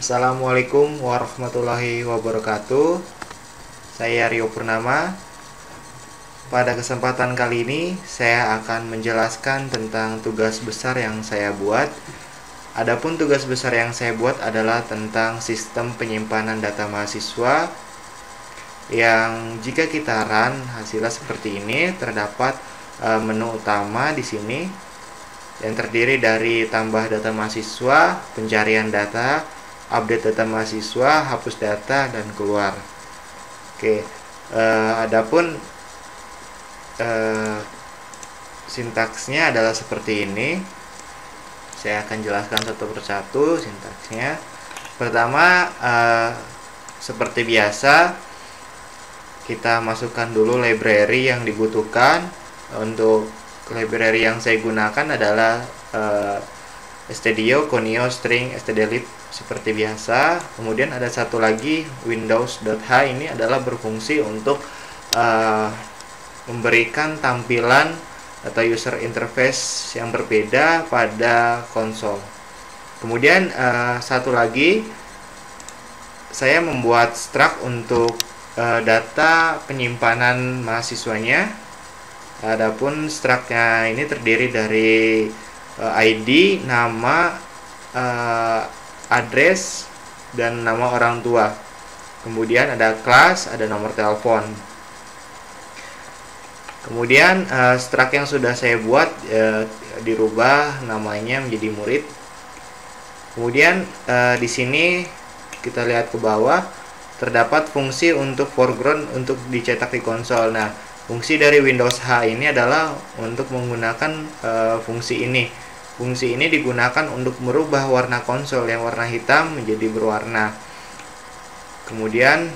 Assalamualaikum warahmatullahi wabarakatuh. Saya Rio Purnama. Pada kesempatan kali ini saya akan menjelaskan tentang tugas besar yang saya buat. Adapun tugas besar yang saya buat adalah tentang sistem penyimpanan data mahasiswa yang jika kita run hasilnya seperti ini. Terdapat menu utama di sini yang terdiri dari tambah data mahasiswa, pencarian data, update data mahasiswa, hapus data, dan keluar. Oke, adapun sintaksnya adalah seperti ini. Saya akan jelaskan satu persatu sintaksnya. Pertama, seperti biasa, kita masukkan dulu library yang dibutuhkan. Untuk library yang saya gunakan adalah stdio, conio, string, stdlib seperti biasa. Kemudian ada satu lagi windows.h, ini adalah berfungsi untuk memberikan tampilan atau user interface yang berbeda pada konsol. Kemudian satu lagi, saya membuat struct untuk data penyimpanan mahasiswanya. Adapun structnya ini terdiri dari ID, nama, address, dan nama orang tua. Kemudian ada kelas, ada nomor telepon. Kemudian struct yang sudah saya buat dirubah namanya menjadi murid. Kemudian di sini kita lihat ke bawah, terdapat fungsi untuk foreground untuk dicetak di konsol. Nah, fungsi dari Windows H ini adalah untuk menggunakan fungsi ini. Fungsi ini digunakan untuk merubah warna konsol yang warna hitam menjadi berwarna. Kemudian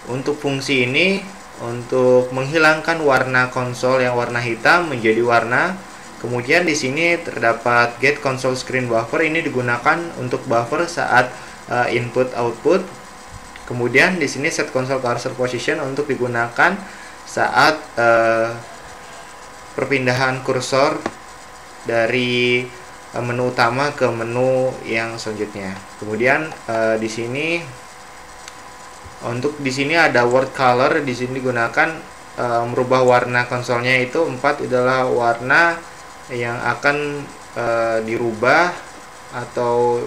untuk fungsi ini untuk menghilangkan warna konsol yang warna hitam menjadi warna. Kemudian di sini terdapat get console screen buffer, ini digunakan untuk buffer saat input output. Kemudian di sini set console cursor position untuk digunakan saat perpindahan kursor dari menu utama ke menu yang selanjutnya. Kemudian di sini untuk di sini ada word color, di sini digunakan merubah warna konsolnya. Itu 4 adalah warna yang akan dirubah atau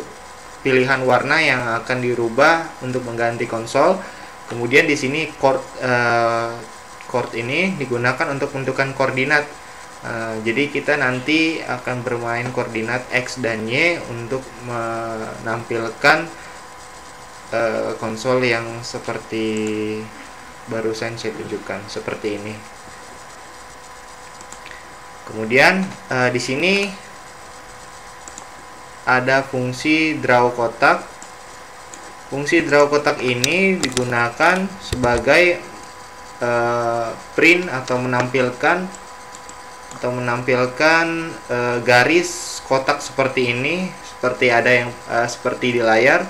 pilihan warna yang akan dirubah untuk mengganti konsol. Kemudian di sini chord ini digunakan untuk menentukan koordinat. Jadi kita nanti akan bermain koordinat X dan Y untuk menampilkan konsol yang seperti barusan saya tunjukkan, seperti ini. Kemudian di sini ada fungsi draw kotak. Fungsi draw kotak ini digunakan sebagai print atau menampilkan garis kotak seperti ini, seperti ada yang seperti di layar.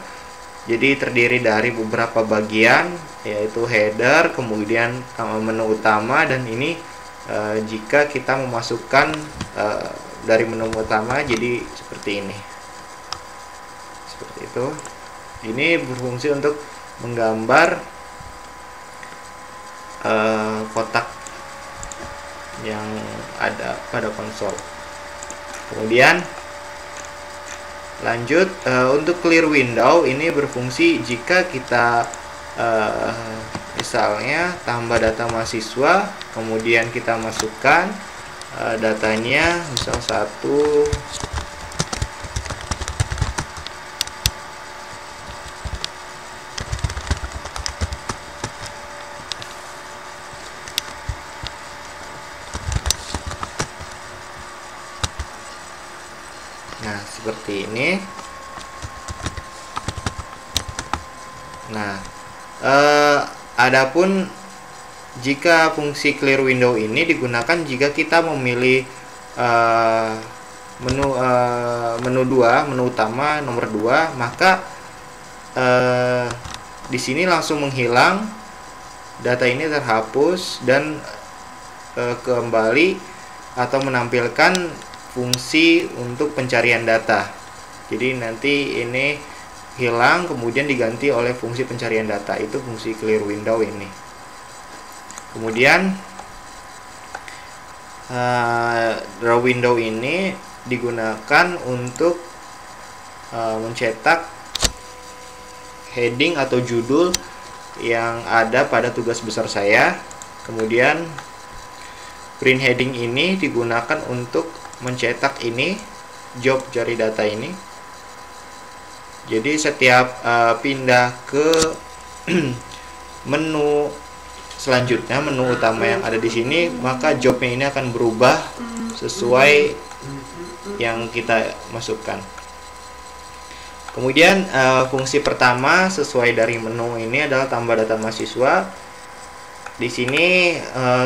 Jadi terdiri dari beberapa bagian, yaitu header, kemudian menu utama, dan ini jika kita memasukkan dari menu utama jadi seperti ini. Seperti itu. Ini berfungsi untuk menggambar kotak yang ada pada konsol. Kemudian lanjut, untuk clear window ini berfungsi jika kita misalnya tambah data mahasiswa, kemudian kita masukkan datanya, misal 1. Nah, seperti ini. Nah, adapun jika fungsi clear window ini digunakan jika kita memilih menu 2, menu utama nomor 2, maka di sini langsung menghilang, data ini terhapus dan kembali atau menampilkan fungsi untuk pencarian data. Jadi nanti ini hilang kemudian diganti oleh fungsi pencarian data, itu fungsi clear window ini. Kemudian draw window ini digunakan untuk mencetak heading atau judul yang ada pada tugas besar saya. Kemudian print heading ini digunakan untuk mencetak ini job cari data ini. Jadi setiap pindah ke menu selanjutnya, menu utama yang ada di sini, maka jobnya ini akan berubah sesuai yang kita masukkan. Kemudian fungsi pertama sesuai dari menu ini adalah tambah data mahasiswa. Di sini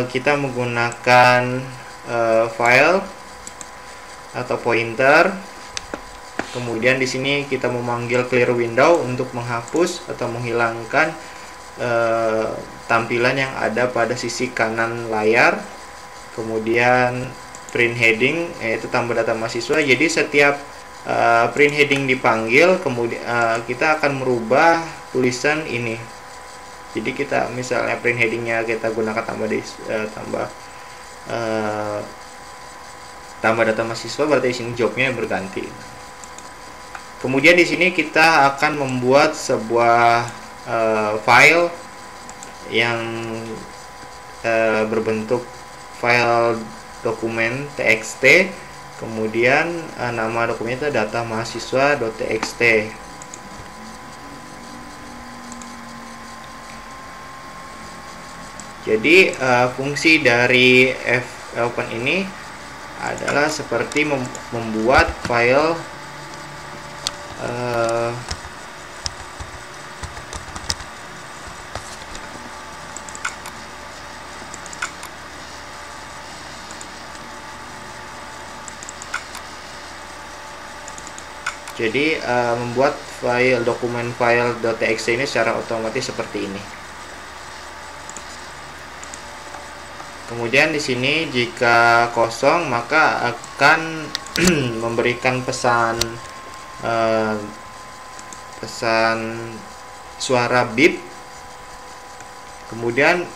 kita menggunakan file atau pointer. Kemudian di sini kita memanggil clear window untuk menghapus atau menghilangkan tampilan yang ada pada sisi kanan layar. Kemudian print heading, yaitu tambah data mahasiswa. Jadi setiap print heading dipanggil, kemudian kita akan merubah tulisan ini. Jadi kita misalnya print headingnya kita gunakan tambah data mahasiswa, berarti di sini jobnya berganti. Kemudian di sini kita akan membuat sebuah file yang berbentuk file dokumen txt. Kemudian nama dokumennya itu data mahasiswa.txt. Jadi fungsi dari fopen ini adalah seperti membuat file jadi membuat file dokumen file.txt ini secara otomatis seperti ini. Kemudian di sini jika kosong maka akan memberikan pesan suara beep. Kemudian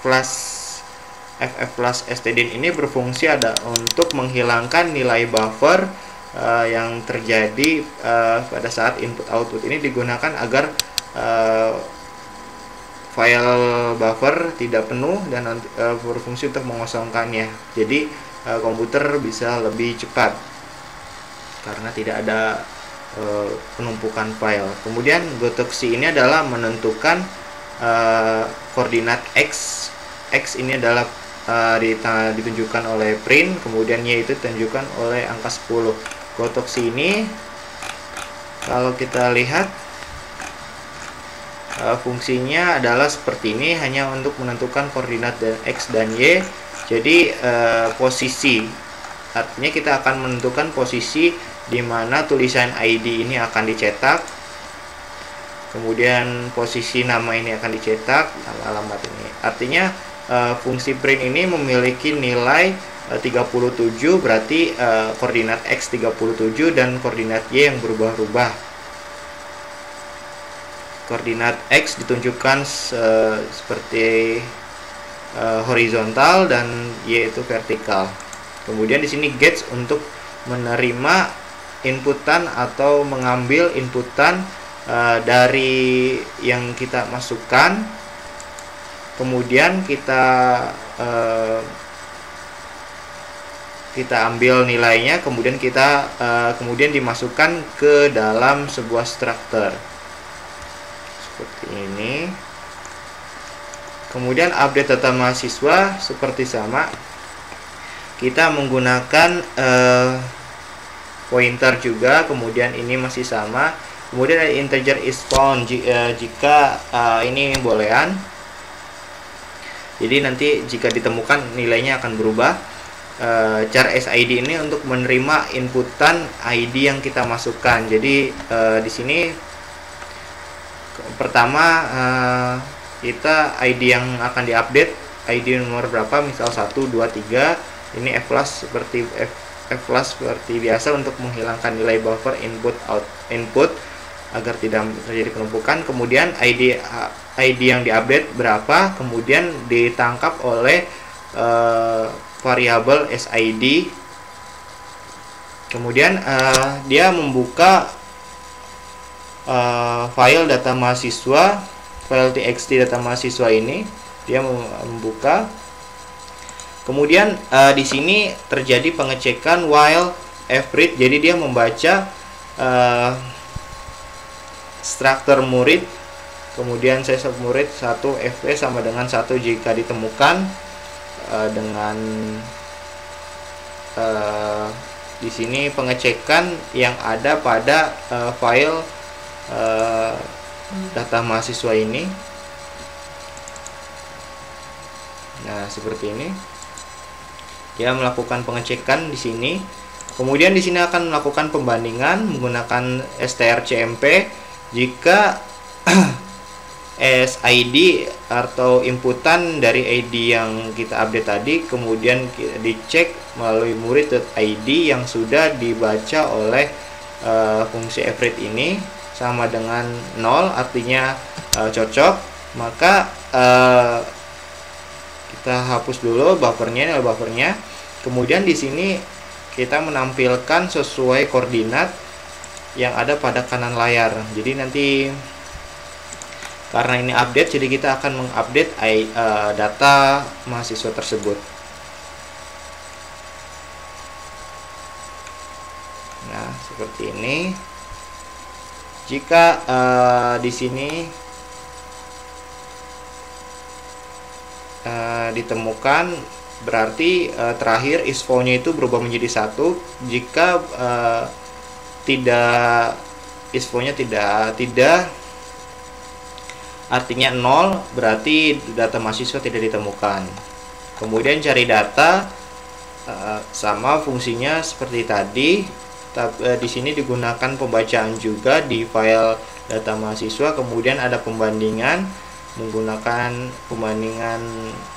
ff+stdin ini berfungsi untuk menghilangkan nilai buffer yang terjadi pada saat input output ini digunakan agar file buffer tidak penuh dan berfungsi untuk mengosongkannya. Jadi komputer bisa lebih cepat karena tidak ada penumpukan file. Kemudian goToC ini adalah menentukan koordinat x. X ini adalah ditunjukkan oleh print, kemudian Y itu ditunjukkan oleh angka 10. goToC ini kalau kita lihat fungsinya adalah seperti ini, hanya untuk menentukan koordinat X dan Y. Jadi posisi, artinya kita akan menentukan posisi di mana tulisan ID ini akan dicetak, kemudian posisi nama ini akan dicetak, nama alamat ini. Artinya fungsi print ini memiliki nilai 37, berarti koordinat X 37 dan koordinat Y yang berubah-ubah. Koordinat X ditunjukkan seperti horizontal dan Y itu vertikal. Kemudian di sini gets untuk menerima inputan atau mengambil inputan dari yang kita masukkan. Kemudian kita ambil nilainya, kemudian kemudian dimasukkan ke dalam sebuah struktur seperti ini. Kemudian update data mahasiswa seperti sama, kita menggunakan pointer juga, kemudian ini masih sama. Kemudian ada integer is found jika ini boolean, jadi nanti jika ditemukan nilainya akan berubah. Char SID ini untuk menerima inputan ID yang kita masukkan. Jadi di sini pertama kita ID yang akan diupdate, ID nomor berapa, misal 1, 2, 3. Ini F+ seperti Flash seperti biasa untuk menghilangkan nilai buffer input agar tidak terjadi penumpukan. Kemudian ID yang diupdate berapa, kemudian ditangkap oleh variabel SID. Kemudian dia membuka file data mahasiswa, file txt data mahasiswa ini dia membuka. Kemudian di sini terjadi pengecekan while fread, jadi dia membaca struktur murid, kemudian size murid 1 fp sama dengan 1 jika ditemukan dengan di sini pengecekan yang ada pada file data mahasiswa ini. Nah, seperti ini. Dia melakukan pengecekan di sini. Kemudian di sini akan melakukan pembandingan menggunakan strcmp jika SID atau inputan dari ID yang kita update tadi kemudian dicek melalui murid.id yang sudah dibaca oleh fungsi fread ini sama dengan 0, artinya cocok, maka kita hapus dulu buffernya, ini buffernya. Kemudian di sini kita menampilkan sesuai koordinat yang ada pada kanan layar. Jadi nanti karena ini update, jadi kita akan mengupdate data mahasiswa tersebut. Nah, seperti ini. Jika di sini ditemukan, berarti terakhir isFow-nya itu berubah menjadi 1. Jika tidak, isFow-nya tidak artinya 0, berarti data mahasiswa tidak ditemukan. Kemudian cari data, sama fungsinya seperti tadi. Di sini digunakan pembacaan juga di file data mahasiswa. Kemudian ada pembandingan menggunakan pembandingan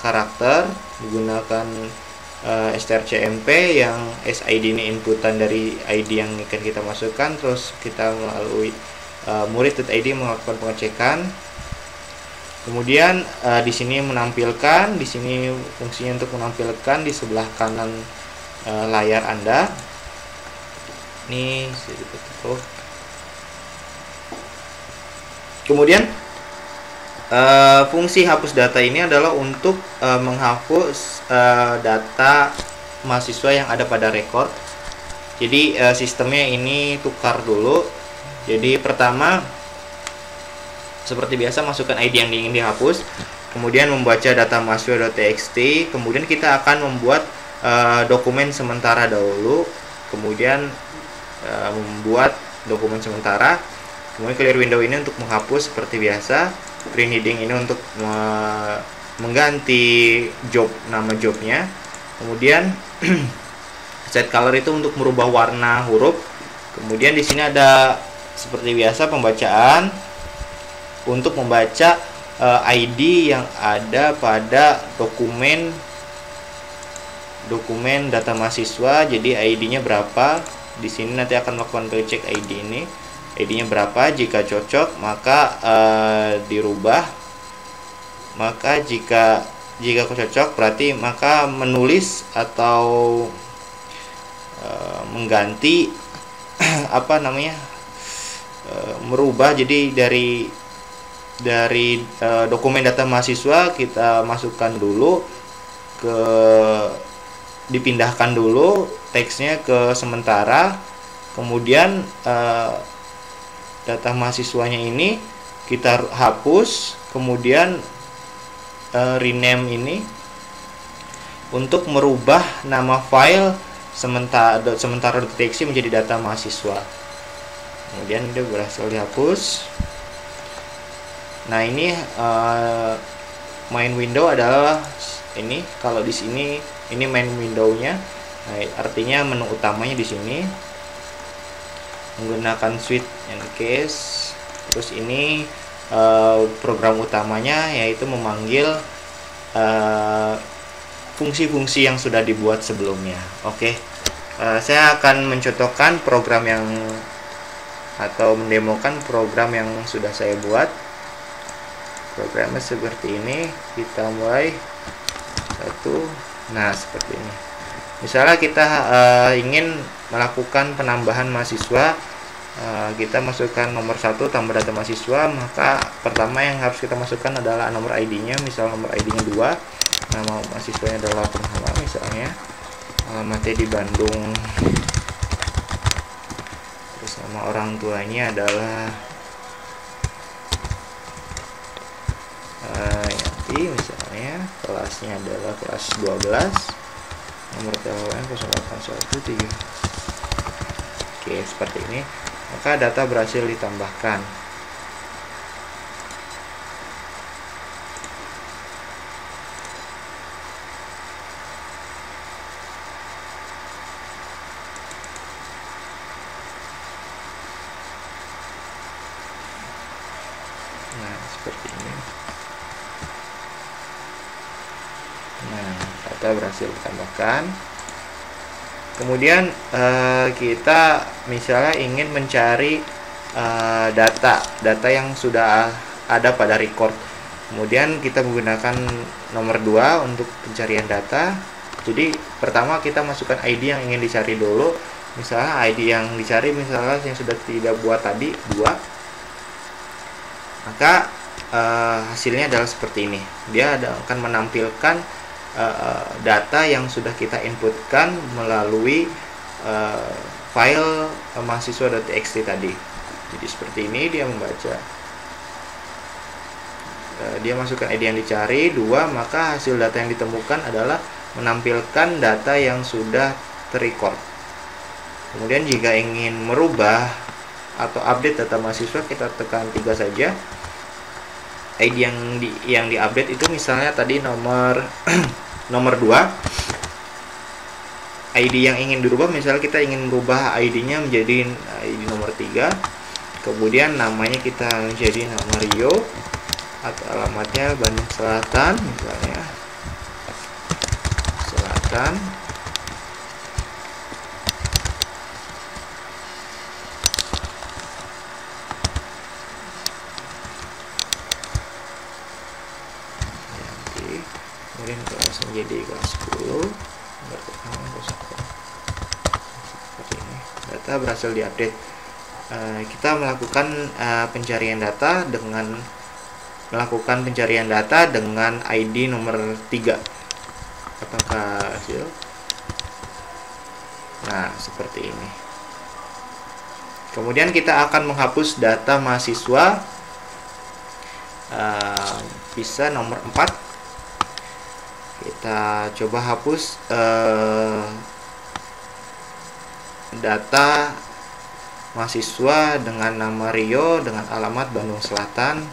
karakter, menggunakan strcmp yang SID ini inputan dari ID yang akan kita masukkan. Terus kita melalui murid.id melakukan pengecekan. Kemudian di sini menampilkan, di sini fungsinya untuk menampilkan di sebelah kanan layar Anda. Ini sedikit tutup. Kemudian fungsi hapus data ini adalah untuk menghapus data mahasiswa yang ada pada record. Jadi sistemnya ini tukar dulu. Jadi pertama seperti biasa masukkan ID yang ingin dihapus, kemudian membaca data mahasiswa.txt, kemudian kita akan membuat dokumen sementara dahulu, kemudian membuat dokumen sementara, kemudian clear window ini untuk menghapus seperti biasa, print heading ini untuk mengganti job, nama jobnya, kemudian set color itu untuk merubah warna huruf, kemudian di sini ada seperti biasa pembacaan untuk membaca ID yang ada pada dokumen data mahasiswa. Jadi ID-nya berapa? Di sini nanti akan melakukan cek ID ini. ID-nya berapa? Jika cocok maka dirubah. Maka jika cocok berarti maka menulis atau mengganti apa namanya? Merubah, jadi dari dokumen data mahasiswa kita masukkan dulu dipindahkan dulu teksnya ke sementara, kemudian data mahasiswanya ini kita hapus, kemudian rename ini untuk merubah nama file sementara.txt menjadi data mahasiswa. Kemudian dia berhasil dihapus. Nah, ini main window adalah ini. Kalau di sini ini main window-nya. Nah, artinya menu utamanya di sini menggunakan switch and case. Terus ini program utamanya yaitu memanggil fungsi-fungsi yang sudah dibuat sebelumnya. Oke. Saya akan mencontohkan program yang atau mendemokan program yang sudah saya buat. Programnya seperti ini. Kita mulai satu. Nah, seperti ini. Misalnya kita ingin melakukan penambahan mahasiswa, kita masukkan nomor 1 tambah data mahasiswa, maka pertama yang harus kita masukkan adalah nomor ID-nya. Misal nomor ID-nya 2, nama mahasiswanya adalah Purnama misalnya, alamatnya di Bandung, terus nama orang tuanya adalah Yanti misalnya, kelasnya adalah kelas 12, nomor telepon 0813. Oke, seperti ini. Maka data berhasil ditambahkan. Nah, seperti ini. Nah, data berhasil ditambahkan. Kemudian kita misalnya ingin mencari data yang sudah ada pada record. Kemudian kita menggunakan nomor 2 untuk pencarian data. Jadi pertama kita masukkan ID yang ingin dicari dulu. Misalnya ID yang dicari misalnya yang sudah tidak buat tadi 2. Maka hasilnya adalah seperti ini. Dia akan menampilkan data yang sudah kita inputkan melalui file mahasiswa.txt tadi. Jadi seperti ini dia membaca. Dia masukkan ID yang dicari 2, maka hasil data yang ditemukan adalah menampilkan data yang sudah terrecord. Kemudian jika ingin merubah atau update data mahasiswa, kita tekan 3 saja. ID yang diupdate itu misalnya tadi nomor 2. ID yang ingin dirubah, misalnya kita ingin merubah ID-nya menjadi ID nomor 3. Kemudian namanya kita menjadi nama Rio, atau alamatnya Bandung Selatan misalnya. Selatan. Kemudian kelas menjadi kelas 10. Seperti ini. Data berhasil diupdate. Kita melakukan pencarian data dengan ID nomor 3. Apakah hasil? Nah, seperti ini. Kemudian kita akan menghapus data mahasiswa. Bisa nomor 4. Kita coba hapus data mahasiswa dengan nama Rio, dengan alamat Bandung Selatan,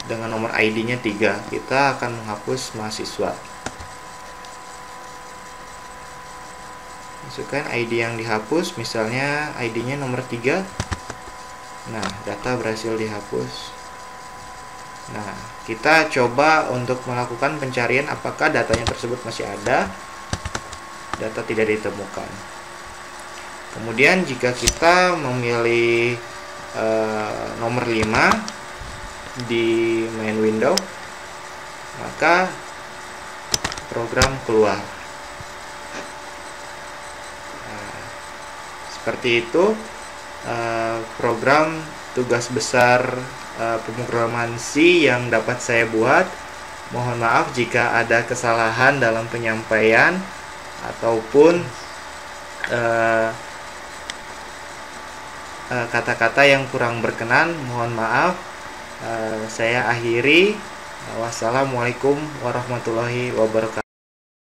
dengan nomor ID-nya 3. Kita akan menghapus mahasiswa. Masukkan ID yang dihapus, misalnya ID-nya nomor 3. Nah, data berhasil dihapus. Nah, kita coba untuk melakukan pencarian apakah datanya tersebut masih ada. Data tidak ditemukan. Kemudian jika kita memilih nomor 5 di main window, maka program keluar. Seperti itu program tugas besar pemrograman C yang dapat saya buat. Mohon maaf jika ada kesalahan dalam penyampaian ataupun kata-kata yang kurang berkenan. Mohon maaf. Saya akhiri. Wassalamualaikum warahmatullahi wabarakatuh.